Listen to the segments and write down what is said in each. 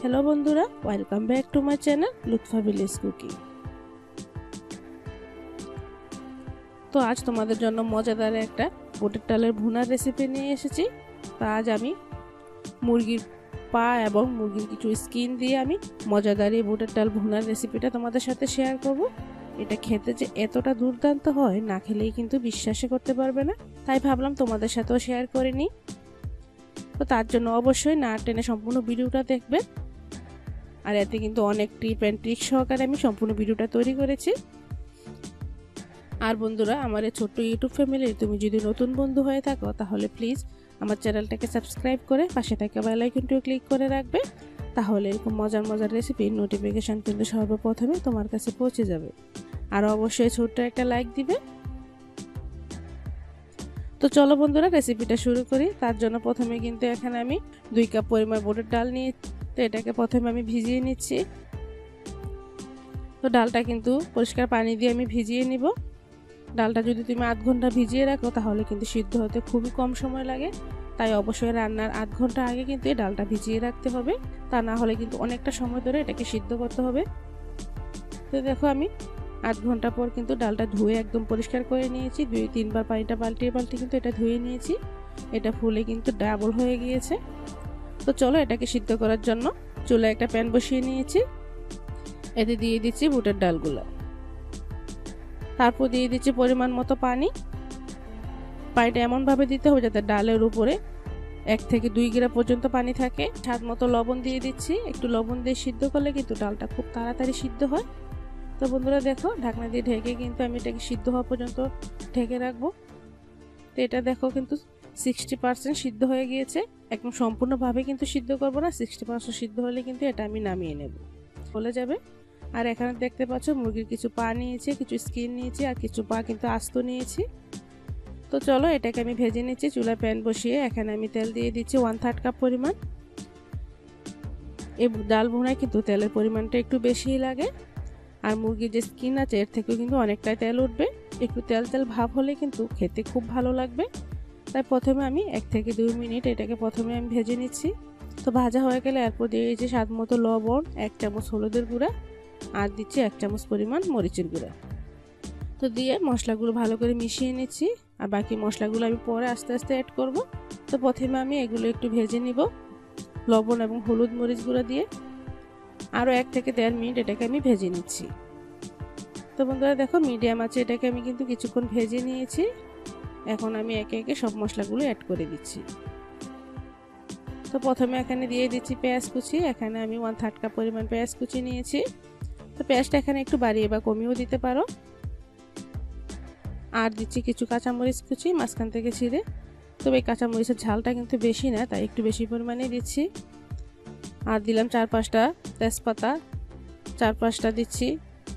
Hello बंधुरा welcome back to my channel Lutfa village cooking. तो आज तुम्हारे जन्य मजादार एक बुटेर डालेर भुनार रेसिपि निये एसेछि। तो आज आमी मुरगिर पा एबं मुरगिर किछु स्किन दिए आमी मजादार এই বুটের ডাল ভুনার রেসিপিটা তোমাদের সাথে শেয়ার করব। এটা খেতে যে এতটা দুর্দান্ত হয় না খেলেই কিন্তু বিশ্বাসই করতে পারবে না, তাই ভাবলাম তোমাদের সাথেও শেয়ার করে নিই। তো তার জন্য অবশ্যই না টেনে সম্পূর্ণ ভিডিওটা দেখবে। আর এতে কিন্তু অনেক টিপ এন্ড ট্রিক সহকারে আমি সম্পূর্ণ ভিডিওটা তৈরি করেছি। আর বন্ধুরা, আমার এই ছোট্ট ইউটিউব ফ্যামিলির তুমি যদি নতুন বন্ধু হয়ে থাকো তাহলে প্লিজ আমার চ্যানেলটাকে সাবস্ক্রাইব করে পাশে থাকা বেল আইকনটিও ক্লিক করে রাখবে, তাহলে এরকম মজার মজার রেসিপির নোটিফিকেশন কিন্তু সর্বপ্রথমে তোমার কাছে পৌঁছে যাবে। আর অবশ্যই ছোট্ট একটা লাইক দিবে। তো চলো বন্ধুরা, রেসিপিটা শুরু করি। তার জন্য প্রথমে কিন্তু এখানে আমি 2 কাপ পরিমাণ বুটের ডাল নিয়ে, তো এটাকে প্রথমে আমি ভিজিয়ে নিচ্ছি। তো ডালটা কিন্তু পরিষ্কার পানি দিয়ে আমি ভিজিয়ে নিব। ডালটা যদি তুমি আধ ঘন্টা ভিজিয়ে রাখো তাহলে কিন্তু সিদ্ধ হতে খুবই কম সময় লাগে, তাই অবশ্যই রান্নার আধ ঘন্টা আগে কিন্তু এই ডালটা ভিজিয়ে রাখতে হবে, তা না হলে কিন্তু অনেকটা সময় ধরে এটাকে সিদ্ধ করতে হবে। তো দেখো আমি আধ ঘন্টা পর কিন্তু ডালটা ধুয়ে একদম পরিষ্কার করে নিয়েছি। 2-3 বার পানিটা পাল্টিয়ে কিন্তু এটা ধুয়ে নিয়েছি। এটা ফুলে কিন্তু ডাবল হয়ে গিয়েছে। তো চলো এটাকে সিদ্ধ করার জন্য চুলায় একটা প্যান বসিয়ে নিয়েছি। এতে দিয়ে দিচ্ছি বুটের ডালগুলো, তারপর দিয়ে দিচ্ছি পরিমাণ মতো পানি। পানিটা এমনভাবে দিতে হবে যাতে ডালের উপরে 1 থেকে 2 গিরা পর্যন্ত পানি থাকে। স্বাদ মতো লবণ দিয়ে দিচ্ছি। একটু লবণ দিয়ে সিদ্ধ করলে কিন্তু ডালটা খুব তাড়াতাড়ি সিদ্ধ হয়। তো বন্ধুরা দেখো, ঢাকনা দিয়ে ঢেকে কিন্তু আমি এটাকে সিদ্ধ হওয়া পর্যন্ত ঢেকে রাখবো। তো এটা দেখো কিন্তু 60% সিদ্ধ হয়ে গিয়েছে। একদম সম্পূর্ণভাবে কিন্তু সিদ্ধ করব না, 60% সিদ্ধ হলে কিন্তু এটা আমি নামিয়ে নেব, চলে যাবে। আর এখানে দেখতে পাচ্ছ মুরগির কিছু পা নিয়েছি, কিছু স্কিন নিয়েছি, আর কিছু পা কিন্তু আস্ত নিয়েছি। তো চলো এটাকে আমি ভেজে নিচ্ছি। চুলায় প্যান বসিয়ে এখানে আমি তেল দিয়ে দিচ্ছি 1/3 কাপ পরিমাণ। এই ডাল ভুনায় কিন্তু তেলের পরিমাণটা একটু বেশিই লাগে। আর মুরগির যে স্কিন আছে এর থেকেও কিন্তু অনেকটাই তেল উঠবে। একটু তেল তেল ভাব হলে কিন্তু খেতে খুব ভালো লাগবে। তাই প্রথমে আমি 1 থেকে 2 মিনিট এটাকে প্রথমে আমি ভেজে নিচ্ছি। তো ভাজা হয়ে গেলে এরপর দিয়ে দিচ্ছি স্বাদ মতো লবণ, 1 চামচ হলুদের গুঁড়া, আর দিচ্ছি 1 চামচ পরিমাণ মরিচের গুঁড়া। তো দিয়ে মশলাগুলো ভালো করে মিশিয়ে নিচ্ছি। আর বাকি মশলাগুলো আমি পরে আস্তে আস্তে অ্যাড করব। তো প্রথমে আমি এগুলো একটু ভেজে নিব লবণ এবং হলুদ মরিচ গুঁড়া দিয়ে। আরও 1 থেকে 1.5 মিনিট এটাকে আমি ভেজে নিচ্ছি। তো বন্ধুরা দেখো, মিডিয়াম আছে এটাকে আমি কিন্তু কিছুক্ষণ ভেজে নিয়েছি। এখন আমি একে একে সব মশলাগুলো অ্যাড করে দিচ্ছি। তো প্রথমে এখানে দিয়ে দিচ্ছি পেঁয়াজ কুচি। এখানে আমি 1/3 কাপ পরিমাণ পেঁয়াজ কুচি নিয়েছি। তো পেঁয়াজটা এখানে একটু বাড়িয়ে বা কমিয়েও দিতে পারো। আর দিচ্ছি কিছু কাঁচামরিচ কুচি মাঝখান থেকে ছিঁড়ে। তবে এই কাঁচামরিচের ঝালটা কিন্তু বেশি না, তাই একটু বেশি পরিমাণে দিচ্ছি। আর দিলাম 4-5টা তেজপাতা, 4-5টা দিচ্ছি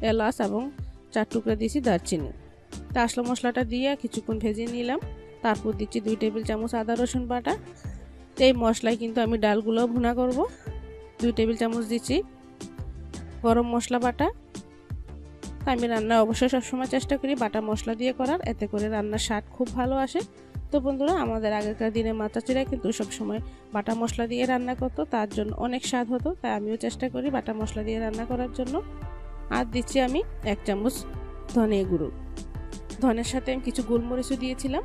এলাচ এবং 4 টুকরা দিচ্ছি দারচিনি। তা আসলো মশলাটা দিয়ে কিছুক্ষণ ভেজে নিলাম। তারপর দিচ্ছি 2 টেবিল চামচ আদা রসুন বাটা। তো এই মশলায় কিন্তু আমি ডালগুলো ভুনা করব। 2 টেবিল চামচ দিচ্ছি গরম মশলা বাটা। আমি রান্না অবশ্যই সবসময় চেষ্টা করি বাটা মশলা দিয়ে করার, এতে করে রান্নার স্বাদ খুব ভালো আসে। তো বন্ধুরা, আমাদের আগেকার দিনে মা চাচিরা কিন্তু সবসময় বাটা মশলা দিয়ে রান্না করতো, তার জন্য অনেক স্বাদ হতো। তাই আমিও চেষ্টা করি বাটা মশলা দিয়ে রান্না করার জন্য। আর দিচ্ছি আমি 1 চামচ ধনে গুঁড়ো। ধনের সাথে আমি কিছু গোলমরিচও দিয়েছিলাম।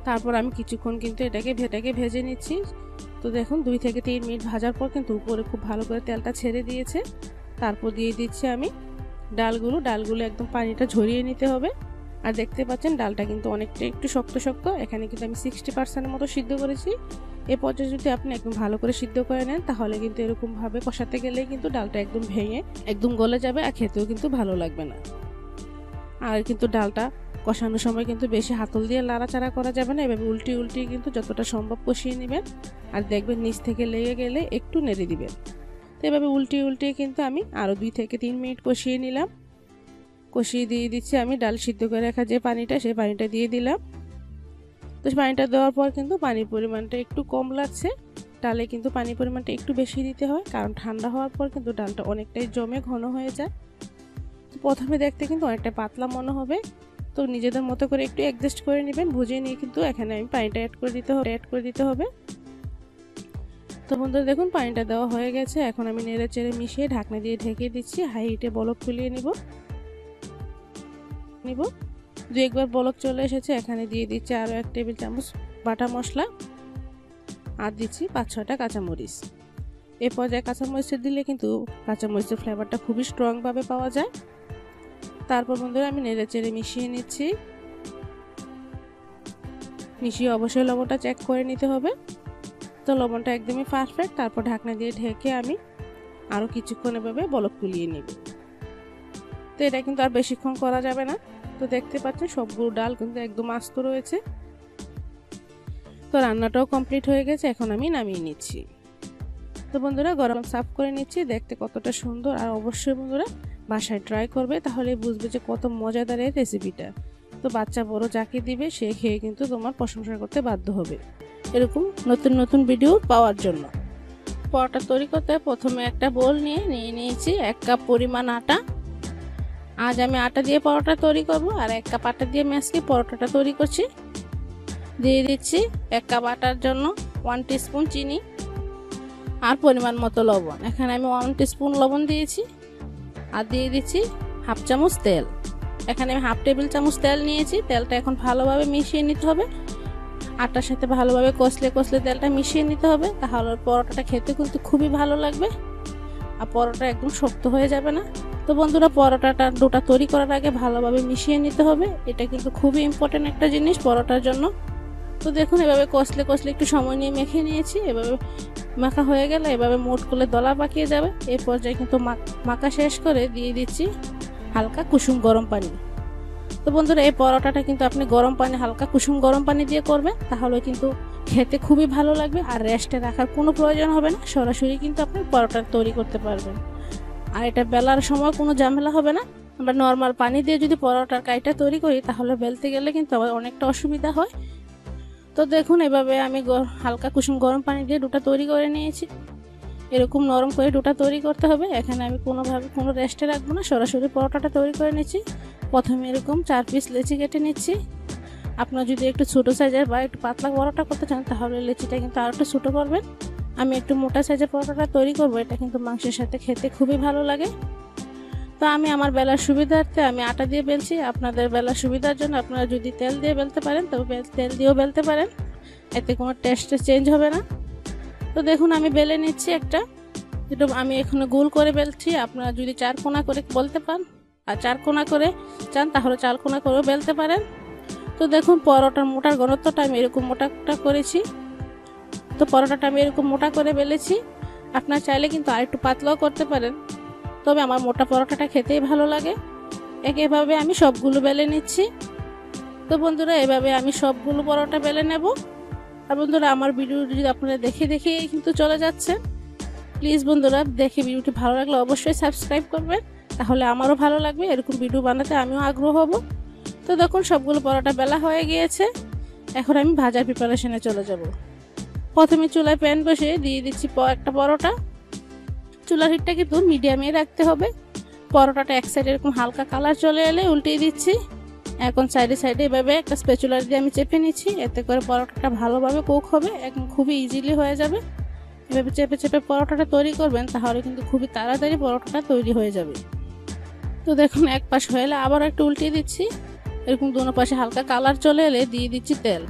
তারপর আমি কিছুক্ষণ কিন্তু এটাকে ভেজে নিচ্ছি। তো দেখুন 2 থেকে 3 মিনিট ভাজার পর কিন্তু উপরে খুব ভালো করে তেলটা ছেড়ে দিয়েছে। তারপর দিয়ে দিচ্ছি আমি ডালগুলো একদম পানিটা ঝরিয়ে নিতে হবে। আর দেখতে পাচ্ছেন ডালটা কিন্তু অনেকটা একটু শক্ত শক্ত। এখানে কিন্তু আমি 60% মতো সিদ্ধ করেছি। এই পর্যায়ে যদি আপনি একদম ভালো করে সিদ্ধ করে নেন তাহলে কিন্তু এরকমভাবে কষাতে গেলেই কিন্তু ডালটা একদম ভেঙে একদম গলে যাবে, আর খেতেও কিন্তু ভালো লাগবে না। আর কিন্তু ডালটা কষানোর সময় কিন্তু বেশি হাতল দিয়ে নাড়াচাড়া করা যাবে না, এভাবে উল্টিয়ে কিন্তু যতটা সম্ভব কষিয়ে নেবেন। আর দেখবেন নিচ থেকে লেগে গেলে একটু নেড়ে দিবেন। তো এভাবে উল্টিয়ে কিন্তু আমি আরও 2 থেকে 3 মিনিট কষিয়ে নিলাম। কষিয়ে দিয়ে দিচ্ছি আমি ডাল সিদ্ধ করে রাখা যে পানিটা, সেই পানিটা দিয়ে দিলাম। তো পানিটা দেওয়ার পর কিন্তু পানির পরিমাণটা একটু কম লাগছে। ডালে কিন্তু পানির পরিমাণটা একটু বেশি দিতে হয়, কারণ ঠান্ডা হওয়ার পর কিন্তু ডালটা অনেকটাই জমে ঘন হয়ে যায়। তো প্রথমে দেখতে কিন্তু অনেকটা পাতলা মনে হবে। তো নিজেদের মতো করে একটু অ্যাডজাস্ট করে নেবেন, বুঝে নিয়ে কিন্তু এখানে আমি পানিটা অ্যাড করে দিতে হবে। তো বন্ধুরা দেখুন পানিটা দেওয়া হয়ে গেছে। এখন আমি নেড়ে চেড়ে মিশিয়ে ঢাকনা দিয়ে ঢেকে দিচ্ছি। হাই হিটে বলক তুলিয়ে নিব। দু একবার বলক চলে এসেছে। এখানে দিয়ে দিচ্ছি আরও 1 টেবিল চামচ বাটা মশলা আর দিচ্ছি 5-6টা কাঁচামরিচ। এই পর্যায়ে কাঁচামরিচ দিলে কিন্তু কাঁচামরিচের ফ্লেভারটা খুবই স্ট্রংভাবে পাওয়া যায়। তারপর বন্ধুরা আমি নেড়ে চেড়ে মিশিয়ে নিচ্ছি। মিশিয়ে অবশ্যই লবণটা চেক করে নিতে হবে। তো লবণটা একদমই পারফেক্ট। তারপর ঢাকনা দিয়ে ঢেকে আমি আরও কিছুক্ষণ এভাবে বলক তুলিয়ে নিব। তো এটা কিন্তু আর বেশিক্ষণ করা যাবে না। তো দেখতে পাচ্ছেন সবগুলো ডাল কিন্তু একদম আস্ত রয়েছে। তো রান্নাটাও কমপ্লিট হয়ে গেছে। এখন আমি নামিয়ে নিচ্ছি। তো বন্ধুরা গরম সার্ভ করে নিচ্ছি। দেখতে কতটা সুন্দর, আর অবশ্যই বন্ধুরা বাসায় ট্রাই করবে, তাহলে বুঝবে যে কত মজাদার এই রেসিপিটা। তো বাচ্চা বড় যাকে দিবে সে খেয়ে কিন্তু তোমার প্রশংসা করতে বাধ্য হবে এরকম নতুন নতুন ভিডিও পাওয়ার জন্য। পরোটা তৈরি করতে প্রথমে একটা বোল নিয়ে নিয়েছি 1 কাপ পরিমাণ আটা। আজ আমি আটা দিয়ে পরোটা তৈরি করব, আর 1 কাপ আটা দিয়ে আমি আজকে পরোটাটা তৈরি করছি। দিয়ে দিচ্ছি 1 কাপ আটার জন্য 1 টিস্পুন চিনি আর পরিমাণ মতো লবণ। এখানে আমি 1 টিস্পুন লবণ দিয়েছি। আর দিয়ে দিচ্ছি হাফ চামচ তেল। এখানে আমি হাফ টেবিল চামচ তেল নিয়েছি। তেলটা এখন ভালোভাবে মিশিয়ে নিতে হবে। আটার সাথে ভালোভাবে কষলে তেলটা মিশিয়ে নিতে হবে, তাহলে পরোটাটা খেতে কিন্তু খুবই ভালো লাগবে আর পরোটা একদম শক্ত হয়ে যাবে না। তো বন্ধুরা পরোটাটা ডোটা তৈরি করার আগে ভালোভাবে মিশিয়ে নিতে হবে। এটা কিন্তু খুবই ইম্পর্টেন্ট একটা জিনিস পরোটার জন্য। তো দেখুন এভাবে কষলে একটু সময় নিয়ে মেখে নিয়েছি। এভাবে মাখা হয়ে গেলে এভাবে মোট করলে দলা পাকিয়ে যাবে। এই পর্যায়ে কিন্তু মাখা শেষ করে দিয়ে দিচ্ছি হালকা কুসুম গরম পানি। তো বন্ধুরা এই পরোটাটা কিন্তু আপনি গরম পানি, হালকা কুসুম গরম পানি দিয়ে করবেন, তাহলে কিন্তু খেতে খুবই ভালো লাগবে আর রেস্টে রাখার কোনো প্রয়োজন হবে না। সরাসরি কিন্তু আপনি পরোটা তৈরি করতে পারবেন। আর এটা বেলার সময় কোনো ঝামেলা হবে না। আমরা নর্মাল পানি দিয়ে যদি পরোটার কাইটা তৈরি করি তাহলে বেলতে গেলে কিন্তু আবার অনেকটা অসুবিধা হয়। তো দেখুন এভাবে আমি হালকা কুসুম গরম পানি দিয়ে ডোটা তৈরি করে নিয়েছি। এরকম নরম করে ডোটা তৈরি করতে হবে। এখানে আমি কোনোভাবে কোনো রেস্টে রাখবো না, সরাসরি পরোটাটা তৈরি করে নিচ্ছি। প্রথমে এরকম 4 পিস লেচি কেটে নিচ্ছি। আপনারা যদি একটু ছোটো সাইজের বা একটু পাতলা পরোটা করতে চান তাহলে লেচিটা কিন্তু আরও একটু ছোটো করবেন। আমি একটু মোটা সাইজের পরোটাটা তৈরি করব। এটা কিন্তু মাংসের সাথে খেতে খুবই ভালো লাগে। তো আমি আমার বেলার সুবিধার্থে আমি আটা দিয়ে বেলছি। আপনাদের বেলার সুবিধার জন্য আপনারা যদি তেল দিয়ে বেলতে পারেন তবে তেল দিয়েও বেলতে পারেন, এতে কোনো টেস্ট চেঞ্জ হবে না। তো দেখুন আমি বেলে নিচ্ছি একটা। যেটা আমি এখানে গোল করে বেলছি। আপনারা যদি 4 কোণা করে বলতে পান আর 4 কোণা করে চান তাহলে 4 কোণা করেও বেলতে পারেন। তো দেখুন পরোটার মোটার ঘনত্বটা আমি এরকম মোটা করেছি। তো পরোটাটা আমি এরকম মোটা করে বেলেছি। আপনারা চাইলে কিন্তু আর একটু পাতলাও করতে পারেন, তবে আমার মোটা পরোটাটা খেতেই ভালো লাগে। একইভাবে আমি সবগুলো বেলে নিচ্ছি। তো বন্ধুরা এভাবে আমি সবগুলো পরোটা বেলে নেব। আর বন্ধুরা আমার ভিডিও যদি আপনারা দেখে কিন্তু চলে যাচ্ছে, প্লিজ বন্ধুরা দেখে ভিডিওটি ভালো লাগলে অবশ্যই সাবস্ক্রাইব করবেন, তাহলে আমারও ভালো লাগবে। এরকম ভিডিও বানাতে আমিও আগ্রহ হব। তো দেখুন সবগুলো পরোটা বেলা হয়ে গিয়েছে। এখন আমি ভাজার প্রিপারেশনে চলে যাব। প্রথমে চুলায় প্যান বসিয়ে দিয়ে দিচ্ছি একটা পরোটা। চুলার হিটটা কিন্তু মিডিয়ামে রাখতে হবে। পরোটাটা এক সাইডে এরকম হালকা কালার চলে এলে উল্টিয়ে দিচ্ছি। এখন সাইডে এভাবে একটা স্প্যাচুলার দিয়ে আমি চেপে নিচ্ছি। এতে করে পরোটাটা ভালোভাবে কুক হবে, একদম খুবই ইজিলি হয়ে যাবে। এভাবে চেপে পরোটাটা তৈরি করবেন, তাহলে কিন্তু খুবই তাড়াতাড়ি পরোটাটা তৈরি হয়ে যাবে। তো দেখুন এক পাশ হয়ে এলে আবার একটু উল্টিয়ে দিচ্ছি। এরকম দুনো পাশে হালকা কালার চলে এলে দিয়ে দিচ্ছি তেল।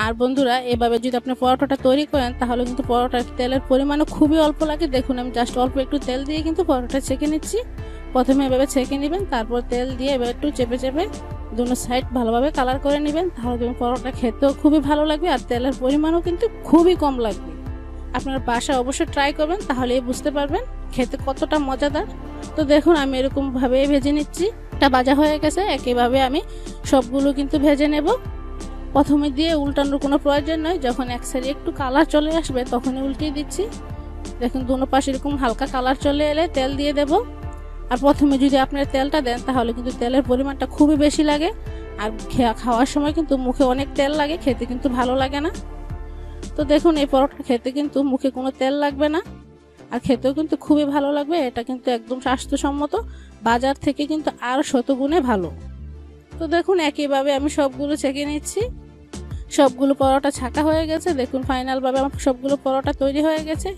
আর বন্ধুরা এভাবে যদি আপনি পরোটাটা তৈরি করেন তাহলে কিন্তু পরোটার তেলের পরিমাণও খুবই অল্প লাগে। দেখুন আমি জাস্ট অল্প একটু তেল দিয়ে কিন্তু পরোটা ছেঁকে নিচ্ছি। প্রথমে এভাবে ছেঁকে নেবেন, তারপর তেল দিয়ে এবার একটু চেপে দুনো সাইড ভালোভাবে কালার করে নেবেন, তাহলে তুমি পরোটা খেতেও খুবই ভালো লাগবে আর তেলের পরিমাণও কিন্তু খুবই কম লাগবে। আপনারা বাসায় অবশ্যই ট্রাই করবেন, তাহলেই বুঝতে পারবেন খেতে কতটা মজাদার। তো দেখুন আমি এরকম ভাবে ভেজে নিচ্ছি। এটা ভাজা হয়ে গেছে। একইভাবে আমি সবগুলো কিন্তু ভেজে নেব। প্রথমে দিয়ে উল্টানোর কোনো প্রয়োজন নয়, যখন এক সাইডে একটু কালার চলে আসবে তখনই উল্টিয়ে দিচ্ছি। দেখুন দুনো পাশে এরকম হালকা কালার চলে এলে তেল দিয়ে দেব। আর প্রথমে যদি আপনারা তেলটা দেন তাহলে কিন্তু তেলের পরিমাণটা খুবই বেশি লাগে, আর খাওয়ার সময় কিন্তু মুখে অনেক তেল লাগে, খেতে কিন্তু ভালো লাগে না। তো দেখুন এই পরোটা খেতে কিন্তু মুখে কোনো তেল লাগবে না, আর খেতেও কিন্তু খুবই ভালো লাগবে। এটা কিন্তু একদম স্বাস্থ্যসম্মত, বাজার থেকে কিন্তু আরও শতগুণে ভালো। তো দেখুন একইভাবে আমি সবগুলো ছেঁকে নিচ্ছি। সবগুলো পরোটা ছাকা হয়ে গেছে। দেখুন ফাইনালভাবে আমার সবগুলো পরোটা তৈরি হয়ে গেছে।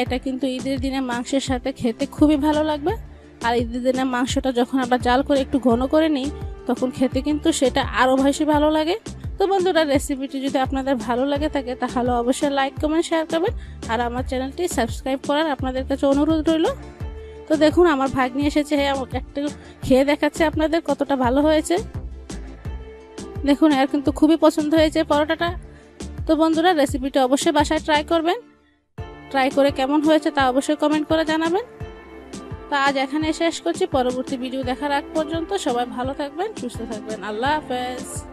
এটা কিন্তু ঈদের দিনে মাংসের সাথে খেতে খুবই ভালো লাগবে। আর ঈদের দিনে মাংসটা যখন আমরা জাল করে একটু ঘন করে নিই তখন খেতে কিন্তু সেটা আরও বেশি ভালো লাগে। তো বন্ধুরা, রেসিপিটি যদি আপনাদের ভালো লাগে থাকে তাহলে অবশ্যই লাইক কমেন্ট শেয়ার করবেন আর আমার চ্যানেলটি সাবস্ক্রাইব করার আপনাদের কাছে অনুরোধ রইল। তো দেখুন আমার ভাগ্নি এসেছে, আমাকে একটু খেয়ে দেখাচ্ছে আপনাদের কতটা ভালো হয়েছে। দেখুন এর কিন্তু খুবই পছন্দ হয়েছে পরোটাটা। তো বন্ধুরা, রেসিপিটা অবশ্যই বাসায় ট্রাই করবেন। ট্রাই করে কেমন হয়েছে তা অবশ্যই কমেন্ট করে জানাবেন। তো আজ এখানে শেষ করছি। পরবর্তী ভিডিও দেখার আগ পর্যন্ত সবাই ভালো থাকবেন, সুস্থ থাকবেন। আল্লাহ হাফেজ।